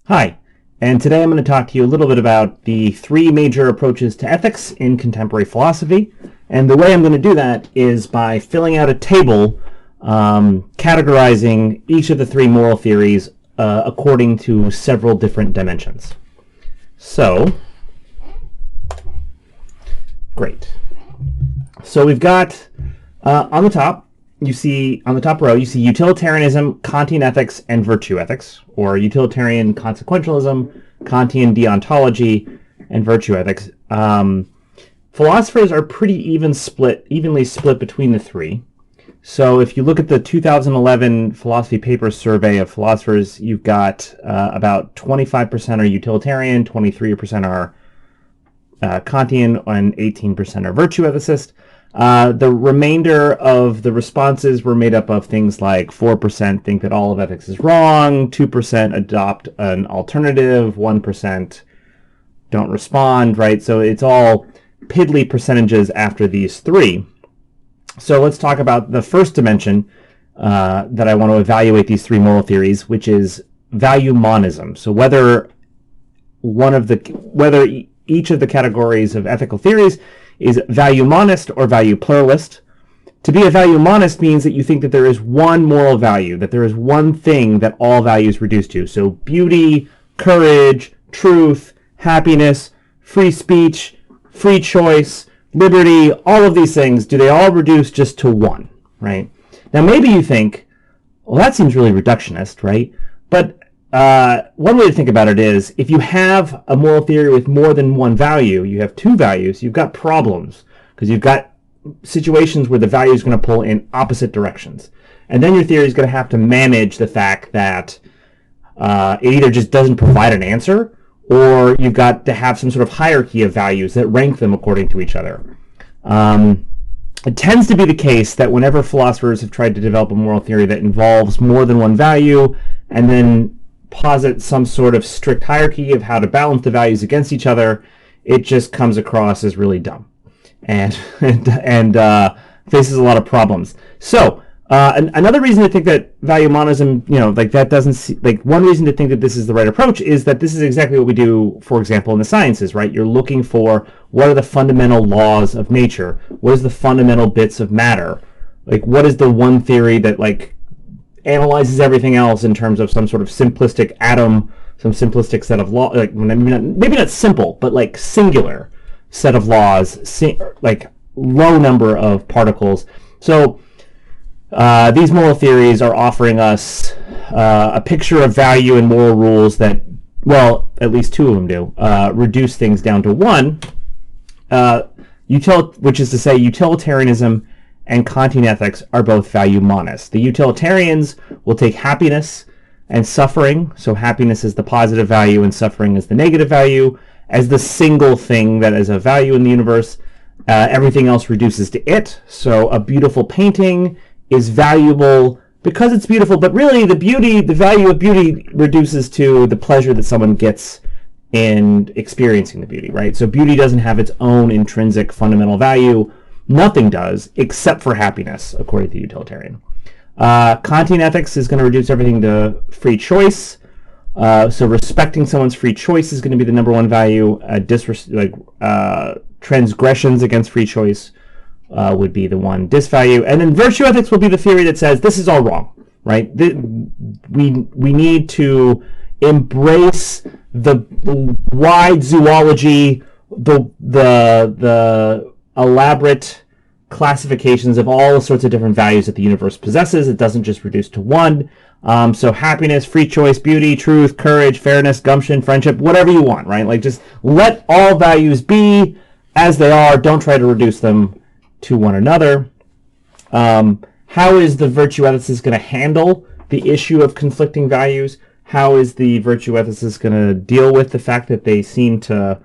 Hi, and today I'm going to talk to you a little bit about the three major approaches to ethics in contemporary philosophy. And the way I'm going to do that is by filling out a table categorizing each of the three moral theories according to several different dimensions. So, great. So we've got on the top, you see on the top row, you see utilitarianism, Kantian ethics, and virtue ethics, or utilitarian consequentialism, Kantian deontology, and virtue ethics. Philosophers are pretty evenly split between the three. So if you look at the 2011 philosophy papers survey of philosophers, you've got about 25% are utilitarian, 23% are Kantian, and 18% are virtue ethicist. The remainder of the responses were made up of things like 4% think that all of ethics is wrong, 2% adopt an alternative, 1% don't respond, right? So it's all piddly percentages after these three. So let's talk about the first dimension that I want to evaluate these three moral theories, which is value monism. So whether each of the categories of ethical theories is value monist or value pluralist. To be a value monist means that you think that there is one moral value, that there is one thing that all values reduce to. So beauty, courage, truth, happiness, free speech, free choice, liberty, all of these things, do they all reduce just to one, right? Now maybe you think, well, that seems really reductionist, right? But one way to think about it is, if you have a moral theory with more than one value, you have two values, you've got problems, because you've got situations where the value is going to pull in opposite directions. And then your theory is going to have to manage the fact that it either just doesn't provide an answer, or you've got to have some sort of hierarchy of values that rank them according to each other. It tends to be the case that whenever philosophers have tried to develop a moral theory that involves more than one value, and then posit some sort of strict hierarchy of how to balance the values against each other, it just comes across as really dumb and faces a lot of problems. So another reason to think that value monism, one reason to think that this is the right approach is that this is exactly what we do, for example, in the sciences, right? You're looking for what are the fundamental laws of nature, what is the fundamental bits of matter, like what is the one theory that analyzes everything else in terms of some sort of simplistic atom, some simplistic set of laws, like maybe not simple, but singular set of laws, like low number of particles. So these moral theories are offering us a picture of value and moral rules that, well, at least two of them do, reduce things down to one, which is to say utilitarianism and Kantian ethics are both value monist. The utilitarians will take happiness and suffering, so happiness is the positive value and suffering is the negative value, as the single thing that is a value in the universe. Everything else reduces to it. So a beautiful painting is valuable because it's beautiful, but really the value of beauty reduces to the pleasure that someone gets in experiencing the beauty, right? So beauty doesn't have its own intrinsic fundamental value. Nothing does, except for happiness, according to the utilitarian. Kantian ethics is going to reduce everything to free choice. So respecting someone's free choice is going to be the number one value. Transgressions against free choice would be the one disvalue. And then virtue ethics will be the theory that says this is all wrong, right? We need to embrace the wide zoology, the elaborate classifications of all sorts of different values that the universe possesses. It doesn't just reduce to one. So happiness, free choice, beauty, truth, courage, fairness, gumption, friendship, whatever you want, right? Just let all values be as they are. Don't try to reduce them to one another. How is the virtue ethicist going to handle the issue of conflicting values? How is the virtue ethicist going to deal with the fact that they seem to,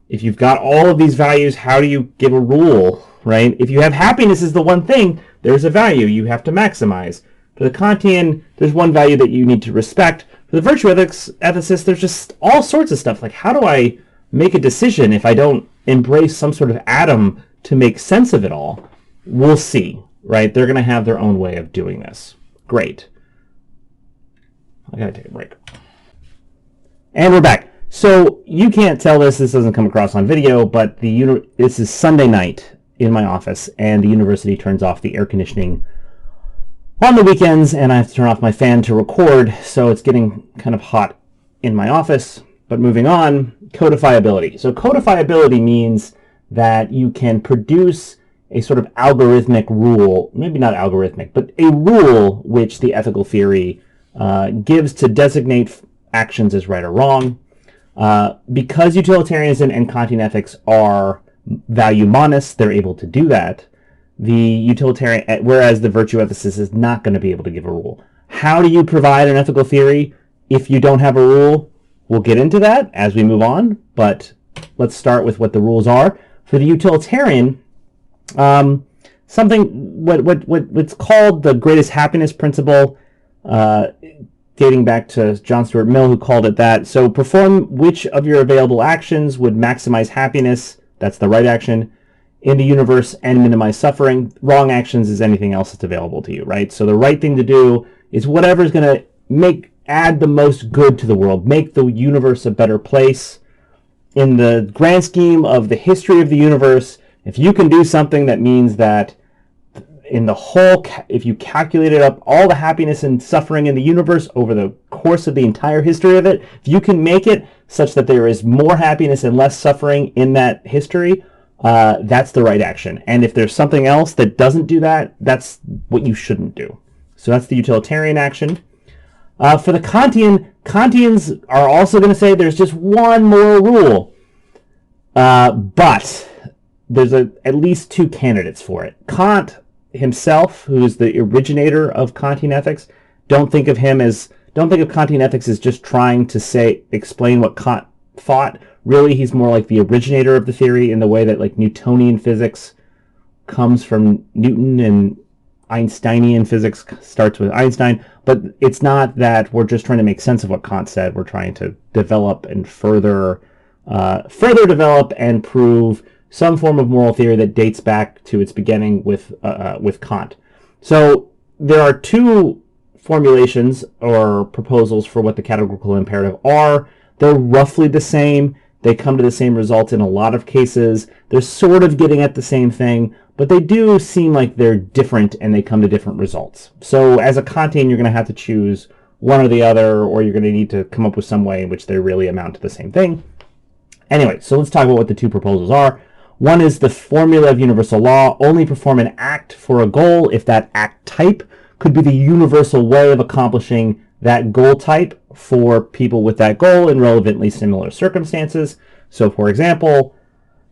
if you've got all of these values, how do you give a rule, right? If you have happiness as the one thing, there's a value you have to maximize. For the Kantian, there's one value that you need to respect. For the virtue ethicist, there's just all sorts of stuff. How do I make a decision if I don't embrace some sort of atom to make sense of it all? We'll see, right? They're going to have their own way of doing this. Great. I gotta take a break. And we're back. So you can't tell this doesn't come across on video, but this is Sunday night in my office, and the university turns off the air conditioning on the weekends, and I have to turn off my fan to record, so it's getting kind of hot in my office. But moving on, codifiability. So codifiability means that you can produce a sort of algorithmic rule, maybe not algorithmic, but a rule which the ethical theory gives to designate actions as right or wrong. Because utilitarianism and Kantian ethics are value monists, they're able to do that. The utilitarian, whereas the virtue ethicist is not going to be able to give a rule. How do you provide an ethical theory if you don't have a rule? We'll get into that as we move on, but let's start with what the rules are. For the utilitarian, what's called the greatest happiness principle, dating back to John Stuart Mill, who called it that. So perform which of your available actions would maximize happiness, that's the right action, in the universe and minimize suffering. Wrong actions is anything else that's available to you, right? So the right thing to do is whatever's going to add the most good to the world, make the universe a better place. In the grand scheme of the history of the universe, if you can do something that means that if you calculated up all the happiness and suffering in the universe over the course of the entire history of it, if you can make it such that there is more happiness and less suffering in that history, that's the right action. And if there's something else that doesn't do that, that's what you shouldn't do. So that's the utilitarian action. For the Kantians are also going to say there's just one moral rule, but there's at least two candidates for it. Kant himself, who is the originator of Kantian ethics, don't think of Kantian ethics as just trying to explain what Kant thought. Really, he's more like the originator of the theory in the way that like Newtonian physics comes from Newton and Einsteinian physics starts with Einstein. But it's not that we're just trying to make sense of what Kant said. We're trying to develop and further develop and prove some form of moral theory that dates back to its beginning with Kant. So there are two formulations or proposals for what the categorical imperative are. They're roughly the same. They come to the same result in a lot of cases. They're sort of getting at the same thing, but they do seem like they're different and they come to different results. So as a Kantian, you're going to have to choose one or the other, or you're going to need to come up with some way in which they really amount to the same thing. Anyway, so let's talk about what the two proposals are. One is the formula of universal law: only perform an act for a goal if that act type could be the universal way of accomplishing that goal type for people with that goal in relevantly similar circumstances. So, for example,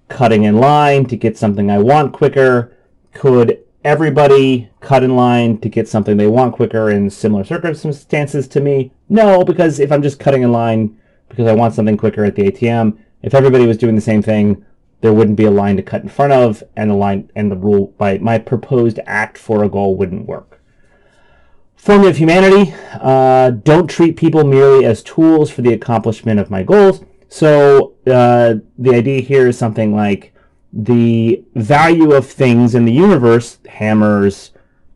cutting in line to get something I want quicker. Could everybody cut in line to get something they want quicker in similar circumstances to me? No, because if I'm just cutting in line because I want something quicker at the ATM, if everybody was doing the same thing, there wouldn't be a line to cut in front of, and the rule by my proposed act for a goal wouldn't work. Formula of humanity: don't treat people merely as tools for the accomplishment of my goals. So the idea here is something like the value of things in the universe, hammers,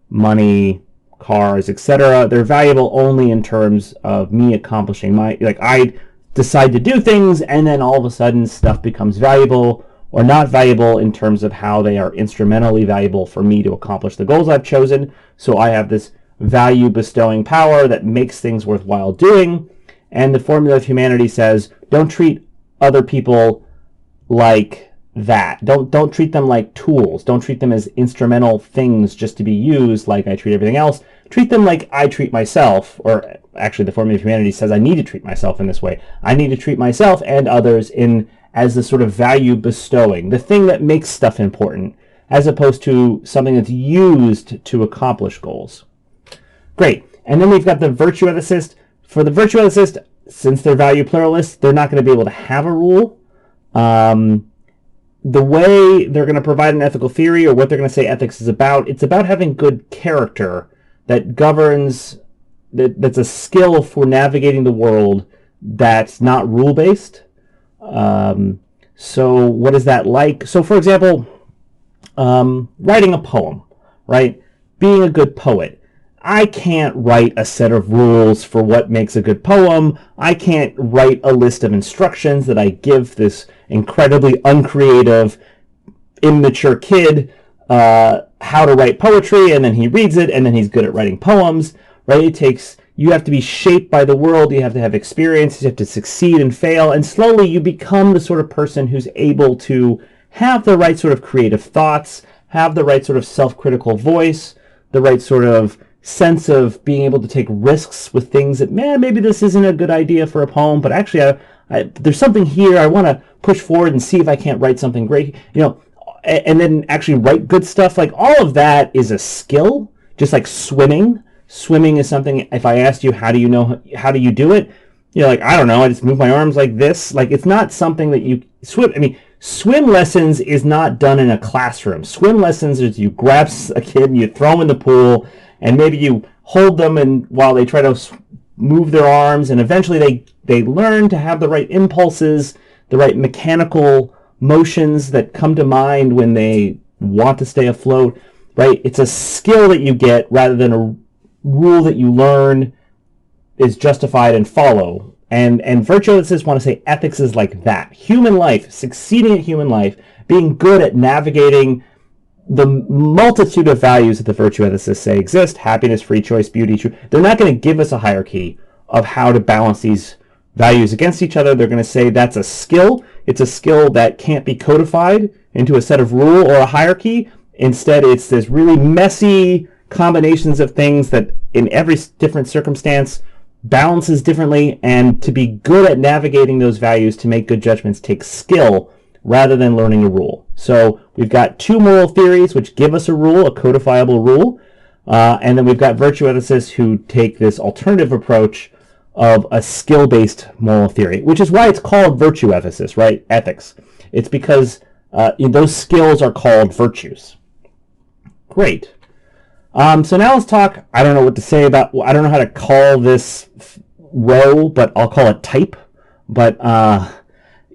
money, cars, etc., they're valuable only in terms of me accomplishing I decide to do things, and then all of a sudden stuff becomes valuable or not valuable in terms of how they are instrumentally valuable for me to accomplish the goals I've chosen. So I have this value bestowing power that makes things worthwhile doing. And the formula of humanity says, don't treat other people like that. Don't treat them like tools. Don't treat them as instrumental things just to be used like I treat everything else. Treat them like I treat myself, or actually the formula of humanity says I need to treat myself in this way. I need to treat myself and others as the sort of value bestowing, the thing that makes stuff important, as opposed to something that's used to accomplish goals. Great. And then we've got the virtue ethicist. For the virtue ethicist, since they're value pluralists, they're not going to be able to have a rule. The way they're going to provide an ethical theory, or what they're going to say ethics is about, it's about having good character that governs, that's a skill for navigating the world that's not rule-based. So what is that like? So for example, writing a poem, right? Being a good poet. I can't write a set of rules for what makes a good poem. I can't write a list of instructions that I give this incredibly uncreative, immature kid how to write poetry, and then he reads it, and then he's good at writing poems, right? You have to be shaped by the world, you have to have experience, you have to succeed and fail, and slowly you become the sort of person who's able to have the right sort of creative thoughts, have the right sort of self-critical voice, the right sort of sense of being able to take risks with things that, man, maybe this isn't a good idea for a poem, but actually there's something here, I want to push forward and see if I can't write something great, and then actually write good stuff. Like, all of that is a skill, just like swimming. Swimming is something, if I asked you, how do you do it? You're like, I don't know, I just move my arms like this. Like, it's not something that you swim lessons is not done in a classroom. Swim lessons is you grab a kid and you throw them in the pool, and maybe you hold them and while they try to move their arms, and eventually they learn to have the right impulses, the right mechanical motions that come to mind when they want to stay afloat, right? It's a skill that you get rather than a rule that you learn is justified and follow. And virtuosists want to say ethics is like that. Human life, succeeding at human life, being good at navigating the multitude of values that the virtue ethicists say exist: happiness, free choice, beauty, truth. They're not going to give us a hierarchy of how to balance these values against each other. They're going to say that's a skill. It's a skill that can't be codified into a set of rule or a hierarchy. Instead, it's this really messy combinations of things that in every different circumstance balances differently, and to be good at navigating those values to make good judgments takes skill rather than learning a rule. So we've got two moral theories which give us a rule, a codifiable rule, and then we've got virtue ethicists who take this alternative approach of a skill-based moral theory, which is why it's called virtue ethicists, right? Ethics. It's because those skills are called virtues. Great. So now let's talk, I don't know what to say about, I don't know how to call this row, but I'll call it type. But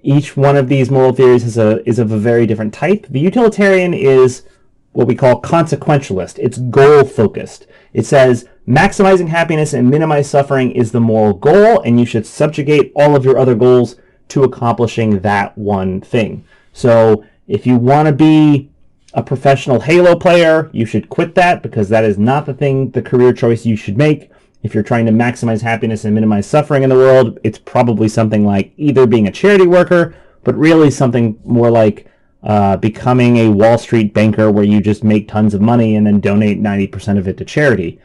each one of these moral theories is of a very different type. The utilitarian is what we call consequentialist. It's goal-focused. It says maximizing happiness and minimize suffering is the moral goal, and you should subjugate all of your other goals to accomplishing that one thing. So if you want to be a professional Halo player, you should quit that, because that is not the career choice you should make. If you're trying to maximize happiness and minimize suffering in the world, it's probably something like either being a charity worker, but really something more like becoming a Wall Street banker where you just make tons of money and then donate 90% of it to charity.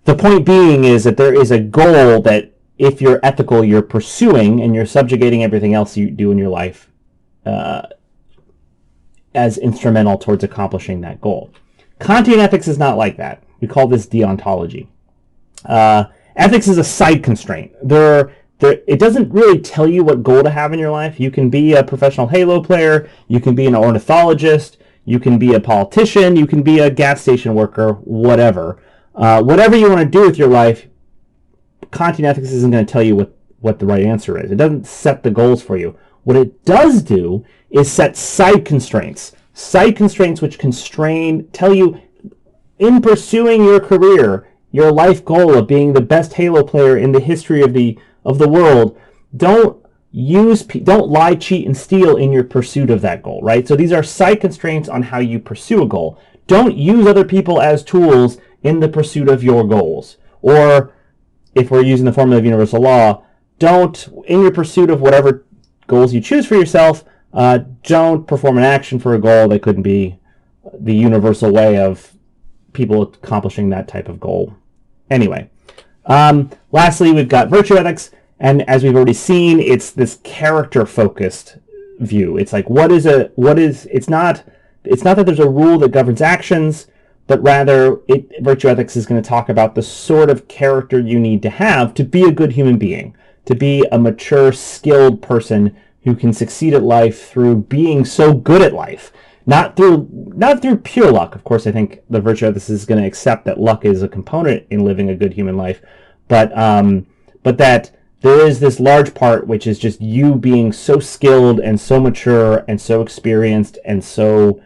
The point being is that there is a goal that, if you're ethical, you're pursuing, and you're subjugating everything else you do in your life as instrumental towards accomplishing that goal. Kantian ethics is not like that. We call this deontology. Ethics is a side constraint. It doesn't really tell you what goal to have in your life. You can be a professional Halo player, you can be an ornithologist, you can be a politician, you can be a gas station worker, whatever. Whatever you want to do with your life, Kantian ethics isn't going to tell you what the right answer is. It doesn't set the goals for you. What it does do is set side constraints. Side constraints which tell you, in pursuing your career, your life goal of being the best Halo player in the history of the world, don't lie, cheat, and steal in your pursuit of that goal, right? So these are side constraints on how you pursue a goal. Don't use other people as tools in the pursuit of your goals. Or, if we're using the formula of universal law, don't, in your pursuit of whatever goals you choose for yourself, don't perform an action for a goal that couldn't be the universal way of people accomplishing that type of goal. Anyway, lastly, we've got virtue ethics, and as we've already seen, it's this character-focused view. It's like, it's not that there's a rule that governs actions, but rather virtue ethics is going to talk about the sort of character you need to have to be a good human being, to be a mature, skilled person who can succeed at life through being so good at life. Not through pure luck. Of course, I think the virtue ethicist is going to accept that luck is a component in living a good human life, but that there is this large part which is just you being so skilled and so mature and so experienced and so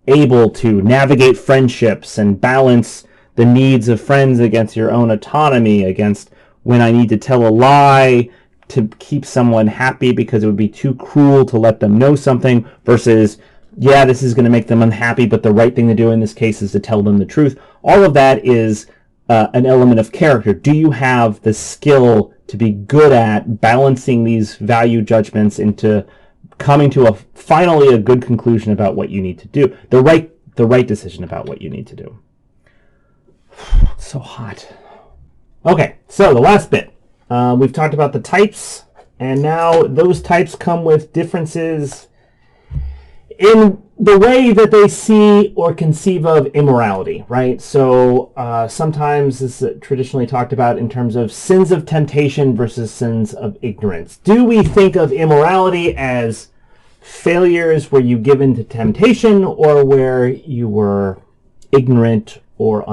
able to navigate friendships and balance the needs of friends against your own autonomy, against when I need to tell a lie to keep someone happy because it would be too cruel to let them know something, versus, yeah, this is going to make them unhappy, but the right thing to do in this case is to tell them the truth. All of that is an element of character. Do you have the skill to be good at balancing these value judgments into coming to finally a good conclusion about what you need to do, the right decision about what you need to do? It's so hot. Okay, so the last bit. We've talked about the types, and now those types come with differences in the way that they see or conceive of immorality, right? So sometimes this is traditionally talked about in terms of sins of temptation versus sins of ignorance. Do we think of immorality as failures where you give in to temptation, or where you were ignorant or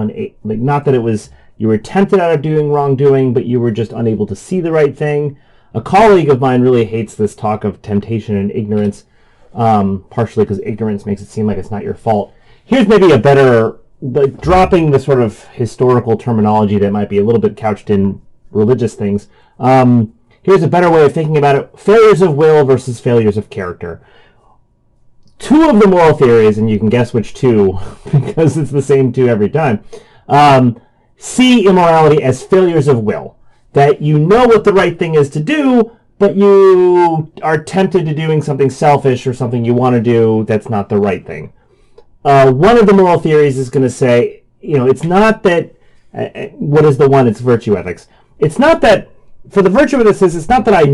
not that it was you were tempted out of doing wrongdoing, but you were just unable to see the right thing? A colleague of mine really hates this talk of temptation and ignorance, partially because ignorance makes it seem like it's not your fault. Here's maybe a better, dropping the sort of historical terminology that might be a little bit couched in religious things. Here's a better way of thinking about it: failures of will versus failures of character. Two of the moral theories, and you can guess which two, because it's the same two every time, see immorality as failures of will. That you know what the right thing is to do, but you are tempted to doing something selfish or something you want to do that's not the right thing. One of the moral theories is going to say, it's not that, what is the one? It's virtue ethics. It's not that, for the virtue ethics, it's not that I